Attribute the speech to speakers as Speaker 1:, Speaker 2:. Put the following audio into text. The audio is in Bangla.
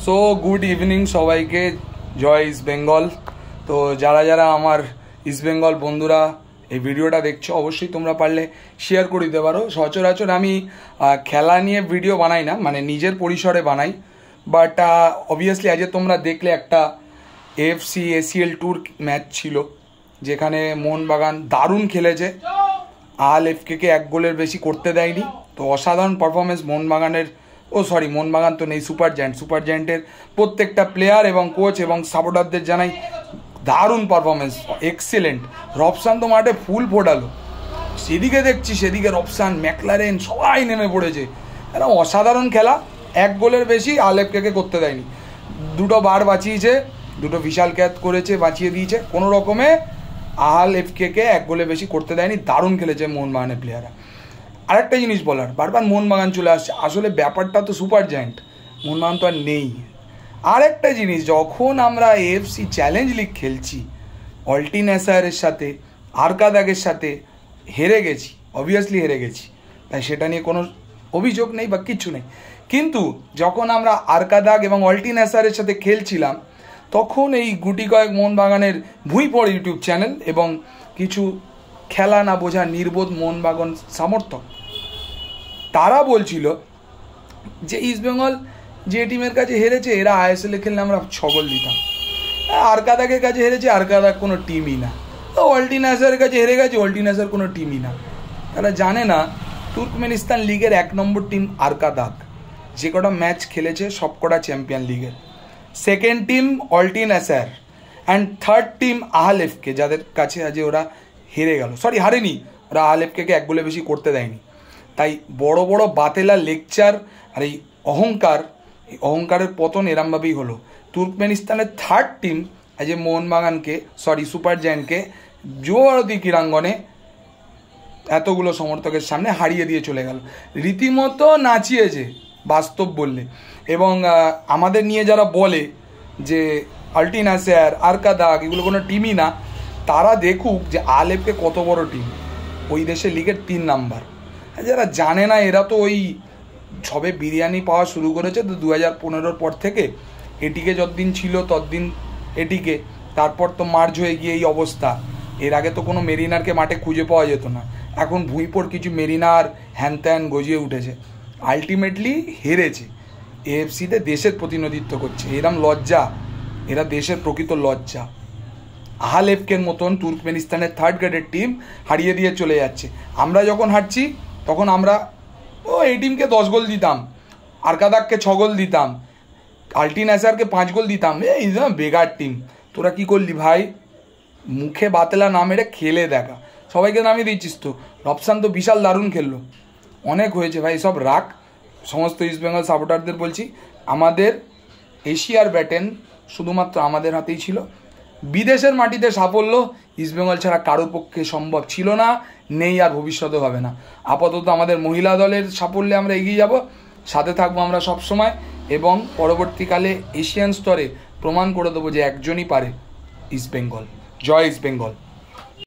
Speaker 1: সো গুড ইভিনিং সবাইকে, জয় ইস্ট বেঙ্গল। তো যারা যারা আমার ইস্ট বেঙ্গল বন্ধুরা এই ভিডিওটা দেখছো, অবশ্যই তোমরা পারলে শেয়ার করে দিতে পারো। সচরাচর আমি খেলা নিয়ে ভিডিও বানাই না, মানে নিজের পরিসরে বানাই, বাট অবভিয়াসলি আজ তোমরা দেখলে একটা এএফসি এসিএল ট্যুর ম্যাচ ছিল, যেখানে মোহনবাগান দারুণ খেলেছে। আল এফকে এক গোলের বেশি করতে দেয়নি। তো অসাধারণ পারফরমেন্স মোহনবাগানের, মোহনবাগান তো নেই, সুপার জায়ান্টের প্রত্যেকটা প্লেয়ার এবং কোচ এবং সাপোর্টারদের জানাই দারুণ পারফরমেন্স, এক্সিলেন্ট। রবসান তো মাঠে ফুল ফোটালো, সেদিকে দেখছি সেদিকে রবসান, ম্যাকলারেন সবাই নেমে পড়েছে। একটা অসাধারণ খেলা, এক গোলের বেশি আল এফকে করতে দেয়নি। দুটো বার বাঁচিয়েছে, দুটো বিশাল ক্যাচ করেছে, বাঁচিয়ে দিয়েছে। কোনো রকমে আল এফকে এক গোলে বেশি করতে দেয়নি। দারুণ খেলেছে মোহনবাগানের প্লেয়াররা। আরেকটা জিনিস বলার, বারবার মোহনবাগান চলে আসছে, আসলে ব্যাপারটা তো সুপার জায়ান্ট, মোহনবাগান তো আর নেই। আরেকটা জিনিস, যখন আমরা এএফসি চ্যালেঞ্জ লিগ খেলছি, অল্টিন এসায়ারের সাথে, আরকাদাগের সাথে হেরে গেছি, অবভিয়াসলি হেরে গেছি, তাই সেটা নিয়ে কোনো অভিযোগ নেই বা কিচ্ছু নেই। কিন্তু যখন আমরা আরকাদাগ এবং অল্টিন এসায়ারের সাথে খেলছিলাম, তখন এই গুটি কয়েক মোহনবাগানের ভুঁইপড় ইউটিউব চ্যানেল এবং কিছু খেলা না বোঝা নির্বোধ মোহনবাগান সমর্থক, তারা বলছিল যে ইস্টবেঙ্গল যে টিমের কাছে হেরেছে, এরা আইএসএলে খেললে আমরা 6 গোল দিতাম। আরকাদাগের কাছে হেরেছে, আরকাদাগ কোনো টিমই না। অল্টিন এসায়ারের কাছে হেরে গেছে, অল্টিন এসায়ার কোনো টিমই না। তারা জানে না তুর্কমেনিস্তান লিগের 1 নম্বর টিম আরকাদাগ, যে কটা ম্যাচ খেলেছে সব কটা চ্যাম্পিয়ন লিগের। Second team Altyn Asyr, and third team Ahal FK, যাদের কাছে আজ ওরা হেরে গেল, হারেনি, ওরা আল এফকে এক গোলে বেশি করতে দেয়নি। তাই বড় বড় বাতেলা লেকচার আর এই অহংকারের পতন এরমভাবেই হলো। তুর্কমেনিস্তানের থার্ড টিম আজ মোহনবাগানকে, সুপার জায়ান্টকে যুবভারতী ক্রীড়াঙ্গনে এতগুলো সমর্থকের সামনে হারিয়ে দিয়ে চলে গেল। রীতিমতো নাচিয়েছে বাস্তব বললে। এবং আমাদের নিয়ে যারা বলে যে অল্টিন এসায়ার, আরকাদাগ এগুলো কোনো টিমই না, তারা দেখুক যে আল এফকে কত বড় টিম, ওই দেশে লিগের 3 নাম্বার। যারা জানে না, এরা তো ওই সবে বিরিয়ানি পাওয়া শুরু করেছে তো 2015 পর থেকে। এটিকে যতদিন ছিল ততদিন এটিকে, তারপর তো মার্জ হয়ে গিয়ে এই অবস্থা। এর আগে তো কোনো মেরিনারকে মাঠে খুঁজে পাওয়া যেত না, এখন ভুঁইপড় কিছু মেরিনার হ্যান ত্যান গজিয়ে উঠেছে। আলটিমেটলি হেরেছে, এএফসিতে দেশের প্রতিনিধিত্ব করছে, এরম লজ্জা, এরা দেশের প্রকৃত লজ্জা। আল এফকের মতন তুর্কমেনিস্তানের থার্ড গ্রেডের টিম হারিয়ে দিয়ে চলে যাচ্ছে। আমরা যখন হারছি তখন আমরা এই টিমকে 10 গোল দিতাম, আরকাদাগকে 6 গোল দিতাম, অল্টিন এসায়ারকে 5 গোল দিতাম। এই বেগার টিম, তোরা কি করলি ভাই? মুখে বাতেলা না মেরে খেলে দেখা। সবাইকে নামিয়ে দিচ্ছিস তো। রবসান তো বিশাল দারুণ খেললো, অনেক হয়েছে ভাই, সব রাখ। সমস্ত ইস্টবেঙ্গল সাপোর্টারদের বলছি, আমাদের এশিয়ার ব্যাটেন শুধুমাত্র আমাদের হাতেই ছিল। বিদেশের মাটিতে সাফল্য ইস্টবেঙ্গল ছাড়া কারোর পক্ষে সম্ভব ছিল না, নেই, আর ভবিষ্যতে হবে না। আপাতত আমাদের মহিলা দলের সাফল্যে আমরা এগিয়ে যাব, সাথে থাকবো আমরা সব সময়, এবং পরবর্তীকালে এশিয়ান স্তরে প্রমাণ করে দেবো যে একজনই পারে, ইস্টবেঙ্গল। জয় ইস্টবেঙ্গল।